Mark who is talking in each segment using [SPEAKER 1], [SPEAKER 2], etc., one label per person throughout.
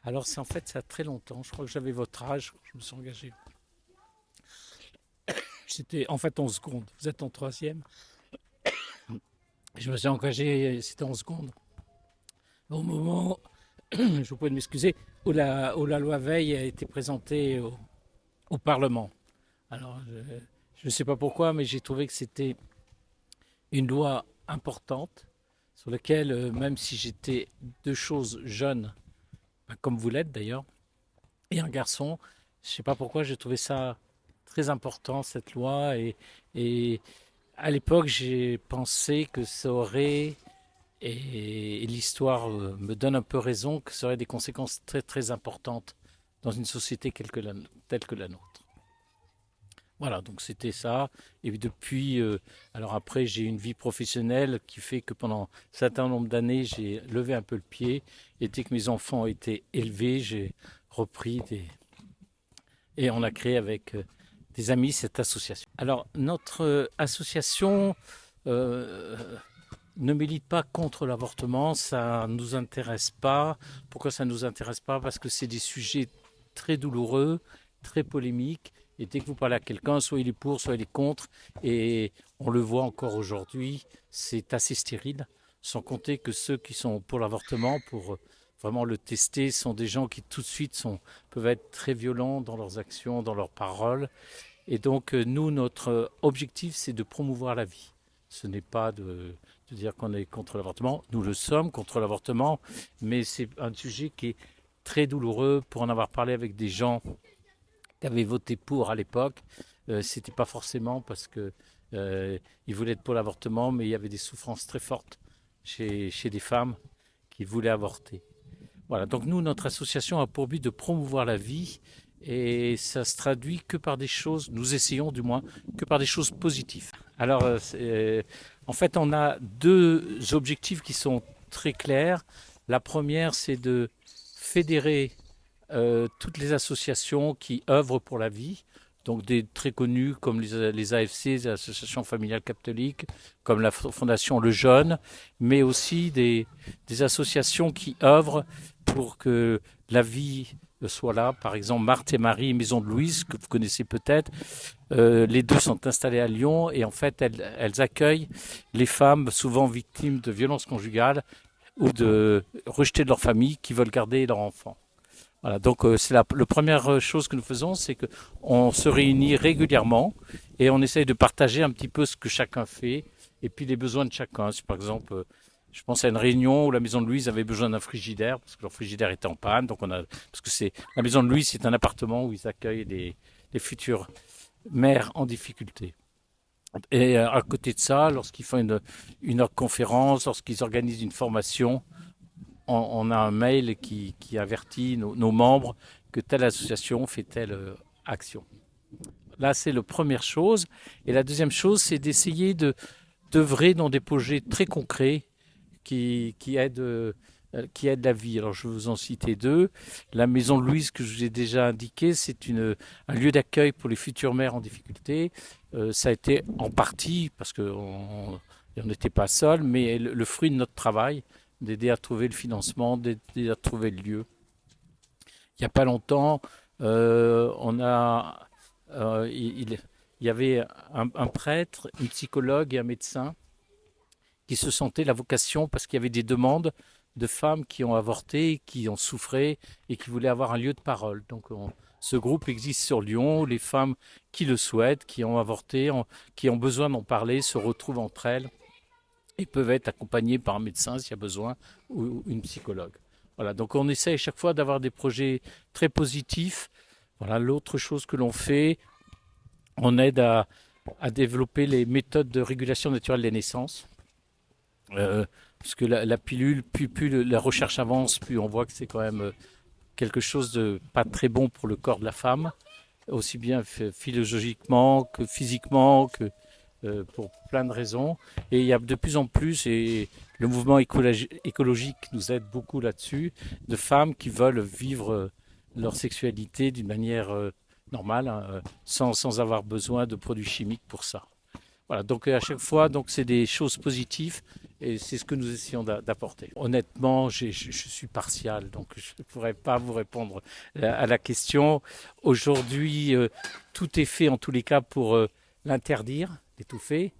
[SPEAKER 1] Alors c'est en fait ça a très longtemps, je crois que j'avais votre âge quand je me suis engagé. C'était en fait en seconde, vous êtes en troisième. Je me suis engagé, c'était en seconde. Au moment, je vous prie de m'excuser, où la loi Veil a été présentée au Parlement. Alors je ne sais pas pourquoi, mais j'ai trouvé que c'était une loi importante sur laquelle, même si j'étais deux choses jeunes, comme vous l'êtes d'ailleurs, et un garçon, je ne sais pas pourquoi, j'ai trouvé ça très important, cette loi. Et à l'époque, j'ai pensé que ça aurait, et l'histoire me donne un peu raison, que ça aurait des conséquences très très importantes dans une société telle que la nôtre. Voilà, donc c'était ça. Et depuis, alors après, j'ai une vie professionnelle qui fait que pendant un certain nombre d'années, j'ai levé un peu le pied. Et dès que mes enfants ont été élevés, j'ai repris et on a créé avec des amis cette association. Alors, notre association euh, ne milite pas contre l'avortement, ça ne nous intéresse pas. Pourquoi ça ne nous intéresse pas? Parce que c'est des sujets très douloureux, très polémiques. Et dès que vous parlez à quelqu'un, soit il est pour, soit il est contre. Et on le voit encore aujourd'hui, c'est assez stérile. Sans compter que ceux qui sont pour l'avortement, pour vraiment le tester, sont des gens qui tout de suite peuvent être très violents dans leurs actions, dans leurs paroles. Et donc, nous, notre objectif, c'est de promouvoir la vie. Ce n'est pas de dire qu'on est contre l'avortement. Nous le sommes contre l'avortement, mais c'est un sujet qui est très douloureux. Pour en avoir parlé avec des gens qui avaient voté pour à l'époque, c'était pas forcément parce que ils voulaient être pour l'avortement, mais il y avait des souffrances très fortes chez des femmes qui voulaient avorter. Voilà, donc nous, notre association a pour but de promouvoir la vie et ça se traduit que par des choses, nous essayons du moins, que par des choses positives. Alors, en fait, on a deux objectifs qui sont très clairs. La première, c'est de fédérer toutes les associations qui œuvrent pour la vie, donc des très connus comme les AFC, les associations familiales catholiques, comme la Fondation Le Jeune, mais aussi des associations qui œuvrent pour que la vie soit là. Par exemple, Marthe et Marie, Maison de Louise, que vous connaissez peut-être. Les deux sont installées à Lyon et en fait, elles accueillent les femmes souvent victimes de violences conjugales ou de rejetées de leur famille qui veulent garder leur enfant. Voilà, donc c'est la première chose que nous faisons, c'est qu'on se réunit régulièrement et on essaye de partager un petit peu ce que chacun fait et puis les besoins de chacun. Si par exemple, je pense à une réunion où la maison de Louise avait besoin d'un frigidaire parce que leur frigidaire était en panne, donc parce que c'est la maison de Louise, c'est un appartement où ils accueillent les futures mères en difficulté. Et à côté de ça, lorsqu'ils font une conférence, lorsqu'ils organisent une formation, on a un mail qui avertit nos membres que telle association fait telle action. Là, c'est la première chose. Et la deuxième chose, c'est d'essayer d'œuvrer dans des projets très concrets qui aident la vie. Alors, je vais vous en citer deux. La Maison de Louise, que je vous ai déjà indiqué, c'est un lieu d'accueil pour les futures mères en difficulté. Ça a été en partie, parce qu'on n'était pas seul, mais le fruit de notre travail, d'aider à trouver le financement, d'aider à trouver le lieu. Il n'y a pas longtemps, il y avait un prêtre, une psychologue et un médecin qui se sentaient la vocation parce qu'il y avait des demandes de femmes qui ont avorté, qui ont souffert et qui voulaient avoir un lieu de parole. Donc ce groupe existe sur Lyon. Les femmes qui le souhaitent, qui ont avorté, qui ont besoin d'en parler, se retrouvent entre elles et peuvent être accompagnés par un médecin s'il y a besoin ou une psychologue. Voilà, donc on essaie à chaque fois d'avoir des projets très positifs. Voilà, l'autre chose que l'on fait, on aide à développer les méthodes de régulation naturelle des naissances. Parce que la pilule, plus la recherche avance, plus on voit que c'est quand même quelque chose de pas très bon pour le corps de la femme, aussi bien philologiquement que physiquement, que pour plein de raisons. Et il y a de plus en plus, et le mouvement écologique nous aide beaucoup là-dessus, de femmes qui veulent vivre leur sexualité d'une manière normale, hein, sans avoir besoin de produits chimiques pour ça. Voilà, donc à chaque fois, donc c'est des choses positives et c'est ce que nous essayons d'apporter. Honnêtement, je suis partial, donc je ne pourrais pas vous répondre à la question. Aujourd'hui, tout est fait en tous les cas pour l'interdire, l'étouffer.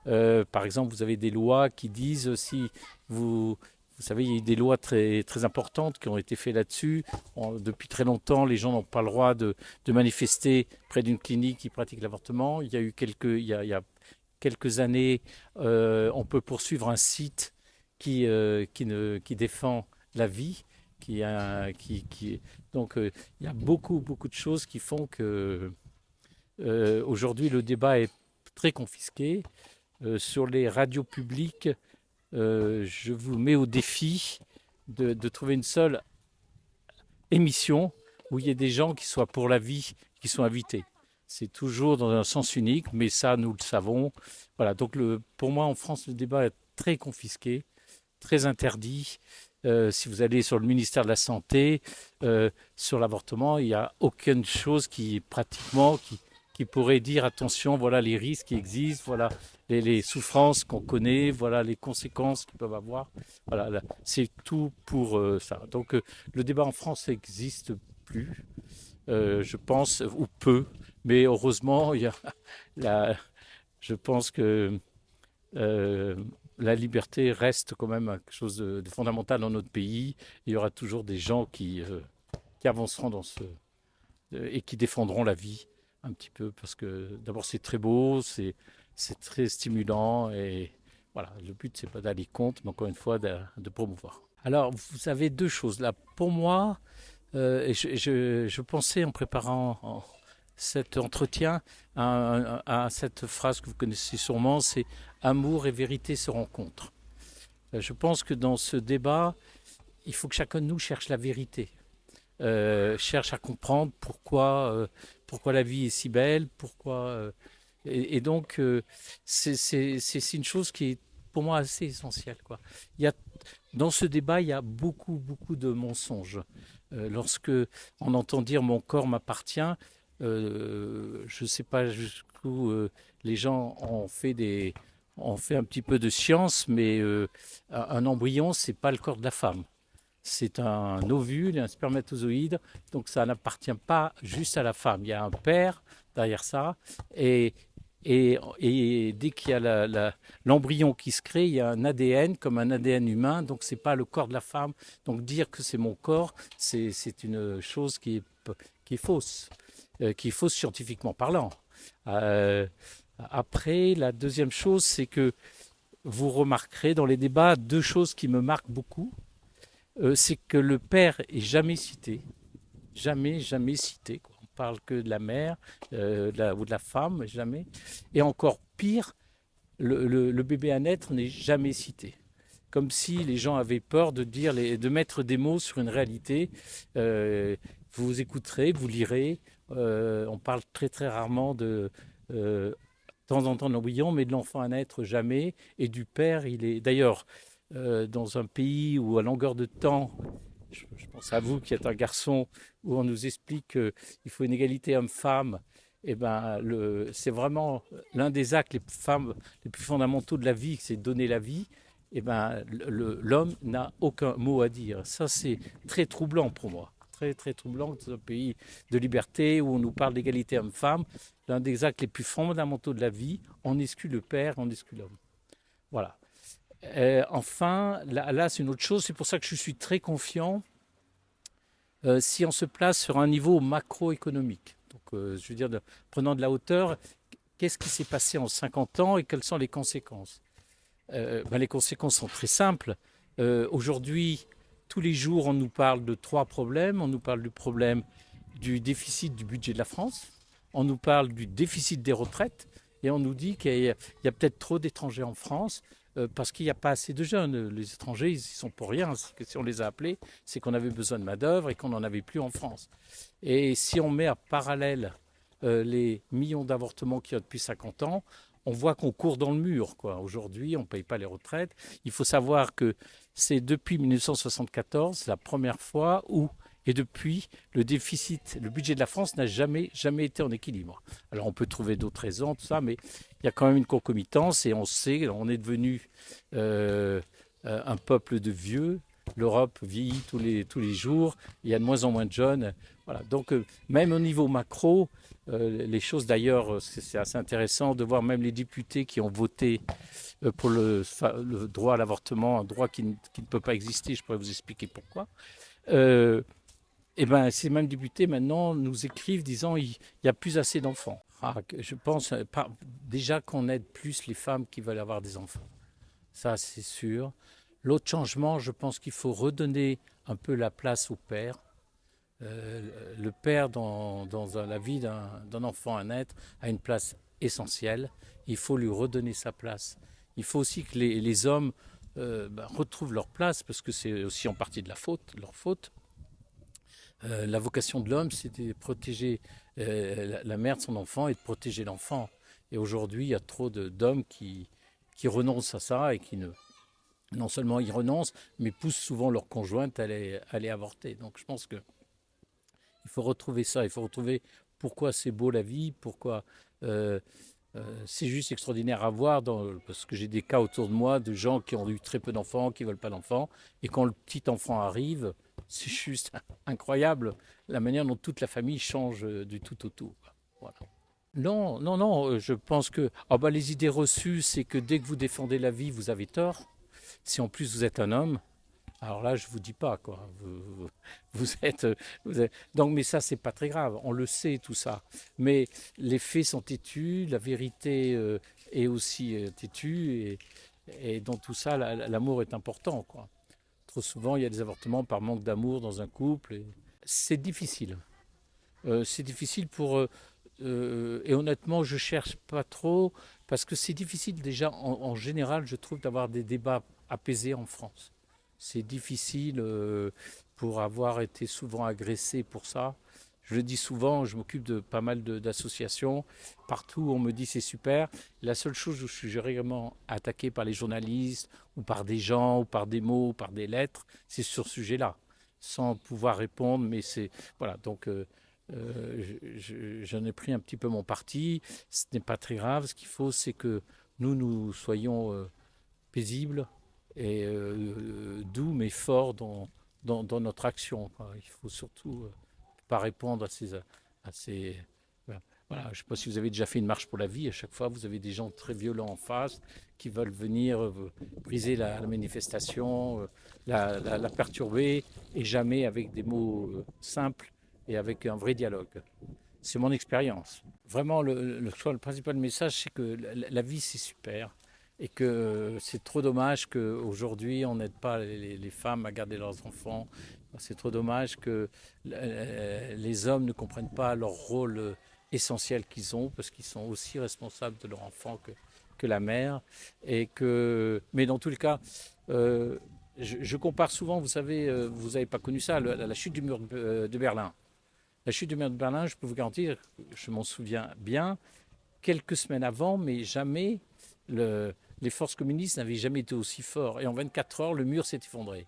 [SPEAKER 1] Par exemple, vous avez des lois qui disent si vous savez, il y a eu des lois très, très importantes qui ont été faites là-dessus. Depuis très longtemps, les gens n'ont pas le droit de manifester près d'une clinique qui pratique l'avortement. Il y a quelques années, on peut poursuivre un site qui défend la vie. Donc, il y a beaucoup, beaucoup de choses qui font que aujourd'hui, le débat est très confisqué. Sur les radios publiques, je vous mets au défi de trouver une seule émission où il y ait des gens qui soient pour la vie, qui sont invités. C'est toujours dans un sens unique, mais ça, nous le savons. Voilà, donc pour moi, en France, le débat est très confisqué, très interdit. Si vous allez sur le ministère de la Santé, sur l'avortement, il n'y a aucune chose qui pourrait dire attention, voilà les risques qui existent, voilà les souffrances qu'on connaît, voilà les conséquences qu'ils peuvent avoir. Voilà, là, c'est tout pour ça. Donc le débat en France n'existe plus, je pense, ou peu, mais heureusement, je pense que la liberté reste quand même quelque chose de fondamental dans notre pays. Il y aura toujours des gens qui avanceront et qui défendront la vie un petit peu, parce que d'abord c'est très beau, c'est très stimulant, et voilà, le but c'est pas d'aller contre, mais encore une fois de promouvoir. Alors vous avez deux choses là. Pour moi, et je pensais en préparant cet entretien à cette phrase que vous connaissez sûrement, c'est « Amour et vérité se rencontrent ». Je pense que dans ce débat, il faut que chacun de nous cherche la vérité. Cherche à comprendre pourquoi la vie est si belle, et donc c'est une chose qui est pour moi assez essentielle, quoi. Dans ce débat, il y a beaucoup de mensonges. Lorsque on entend dire mon corps m'appartient, je ne sais pas jusqu'où les gens ont fait un petit peu de science, mais un embryon, c'est pas le corps de la femme. C'est un ovule et un spermatozoïde, donc ça n'appartient pas juste à la femme. Il y a un père derrière ça, et dès qu'il y a l'embryon qui se crée, il y a un ADN comme un ADN humain, donc c'est pas le corps de la femme. Donc dire que c'est mon corps, c'est une chose qui est fausse, scientifiquement parlant. Après, la deuxième chose, c'est que vous remarquerez dans les débats deux choses qui me marquent beaucoup. C'est que le père est jamais cité, jamais cité, quoi. On parle que de la mère ou de la femme, jamais. Et encore pire, le bébé à naître n'est jamais cité. Comme si les gens avaient peur de mettre des mots sur une réalité. Vous écouterez, vous lirez. On parle très très rarement de temps en temps de l'embryon, mais de l'enfant à naître jamais. Et du père, il est d'ailleurs. Dans un pays où à longueur de temps, je pense à vous qui êtes un garçon, où on nous explique qu'il faut une égalité homme-femme, et ben c'est vraiment l'un des actes les plus fondamentaux de la vie, c'est donner la vie. Et ben l'homme n'a aucun mot à dire. Ça, c'est très troublant pour moi. Très très troublant dans un pays de liberté où on nous parle d'égalité homme-femme. L'un des actes les plus fondamentaux de la vie, on exclut le père, on exclut l'homme. Voilà. Enfin, là c'est une autre chose, c'est pour ça que je suis très confiant si on se place sur un niveau macroéconomique. Donc, je veux dire, prenant de la hauteur, qu'est-ce qui s'est passé en 50 ans et quelles sont les conséquences? Les conséquences sont très simples. Aujourd'hui, tous les jours, on nous parle de trois problèmes. On nous parle du problème du déficit du budget de la France, on nous parle du déficit des retraites, et on nous dit qu'il y a peut-être trop d'étrangers en France, parce qu'il n'y a pas assez de jeunes. Les étrangers, ils y sont pour rien. Si on les a appelés, c'est qu'on avait besoin de main-d'œuvre et qu'on n'en avait plus en France. Et si on met à parallèle les millions d'avortements qu'il y a depuis 50 ans, on voit qu'on court dans le mur, quoi. Aujourd'hui, on ne paye pas les retraites. Il faut savoir que c'est depuis 1974 la première fois où Et depuis, le déficit, le budget de la France n'a jamais été en équilibre. Alors on peut trouver d'autres raisons, tout ça, mais il y a quand même une concomitance et on sait, on est devenu un peuple de vieux. L'Europe vieillit tous les jours, il y a de moins en moins de jeunes. Voilà. Donc même au niveau macro, les choses d'ailleurs, c'est assez intéressant de voir même les députés qui ont voté pour le droit à l'avortement, un droit qui ne peut pas exister, je pourrais vous expliquer pourquoi. Et ben, ces mêmes députés maintenant nous écrivent disant il n'y a plus assez d'enfants. Je pense déjà qu'on aide plus les femmes qui veulent avoir des enfants. Ça, c'est sûr. L'autre changement, je pense qu'il faut redonner un peu la place au père. Le père, dans la vie d'un enfant à naître, a une place essentielle. Il faut lui redonner sa place. Il faut aussi que les hommes retrouvent leur place, parce que c'est aussi en partie de leur faute. La vocation de l'homme, c'était de protéger la mère de son enfant et de protéger l'enfant. Et aujourd'hui, il y a trop d'hommes qui renoncent à ça et qui non seulement ils renoncent, mais poussent souvent leur conjointe à aller avorter. Donc je pense qu'il faut retrouver ça, il faut retrouver pourquoi c'est beau la vie, pourquoi c'est juste extraordinaire à voir, parce que j'ai des cas autour de moi de gens qui ont eu très peu d'enfants, qui ne veulent pas d'enfants, et quand le petit enfant arrive, c'est juste incroyable la manière dont toute la famille change du tout au tout. Voilà. Non, je pense que les idées reçues, c'est que dès que vous défendez la vie, vous avez tort. Si en plus vous êtes un homme, alors là, je vous dis pas quoi. Vous êtes. Donc, mais ça, c'est pas très grave. On le sait tout ça. Mais les faits sont têtus, la vérité est aussi têtue, et dans tout ça, l'amour est important, quoi. Trop souvent, il y a des avortements par manque d'amour dans un couple. C'est difficile. C'est difficile et honnêtement, je cherche pas trop parce que c'est difficile déjà en général, je trouve, d'avoir des débats apaisés en France. C'est difficile pour avoir été souvent agressé pour ça. Je le dis souvent, je m'occupe de pas mal d'associations. Partout, on me dit c'est super. La seule chose où je suis régulièrement attaqué par les journalistes, ou par des gens, ou par des mots, ou par des lettres, c'est sur ce sujet-là, sans pouvoir répondre. Mais c'est voilà. Donc j'en ai pris un petit peu mon parti. Ce n'est pas très grave. Ce qu'il faut, c'est que nous soyons paisibles et doux mais forts dans notre action, quoi. Il faut surtout pas répondre à ces voilà. Je ne sais pas si vous avez déjà fait une marche pour la vie. À chaque fois, vous avez des gens très violents en face qui veulent venir briser la manifestation, la perturber, et jamais avec des mots simples et avec un vrai dialogue. C'est mon expérience. Vraiment, le principal message, c'est que la vie, c'est super. Et que c'est trop dommage qu'aujourd'hui, on n'aide pas les femmes à garder leurs enfants. C'est trop dommage que les hommes ne comprennent pas leur rôle essentiel qu'ils ont, parce qu'ils sont aussi responsables de leur enfant que la mère. Mais dans tous les cas, je compare souvent, vous savez, vous n'avez pas connu ça, la chute du mur de Berlin. La chute du mur de Berlin, je peux vous garantir, je m'en souviens bien, quelques semaines avant, mais jamais les forces communistes n'avaient jamais été aussi fortes. Et en 24 heures, le mur s'est effondré.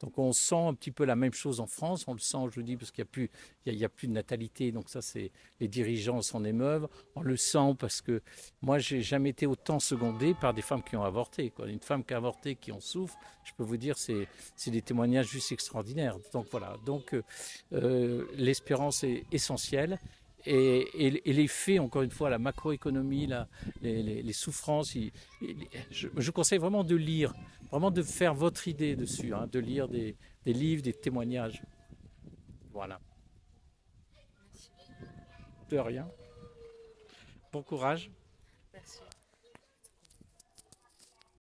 [SPEAKER 1] Donc on sent un petit peu la même chose en France. On le sent, je vous dis, parce qu'il n'y a plus de natalité. Donc ça, les dirigeants s'en émeuvent. On le sent parce que moi, j'ai jamais été autant secondé par des femmes qui ont avorté, quoi. Une femme qui a avorté, qui en souffre, je peux vous dire, c'est des témoignages juste extraordinaires. Donc voilà. Donc l'espérance est essentielle. Et les faits, encore une fois, la macroéconomie, les souffrances, je conseille vraiment de lire, vraiment de faire votre idée dessus, hein, de lire des livres, des témoignages. Voilà. De rien. Bon courage.
[SPEAKER 2] Merci.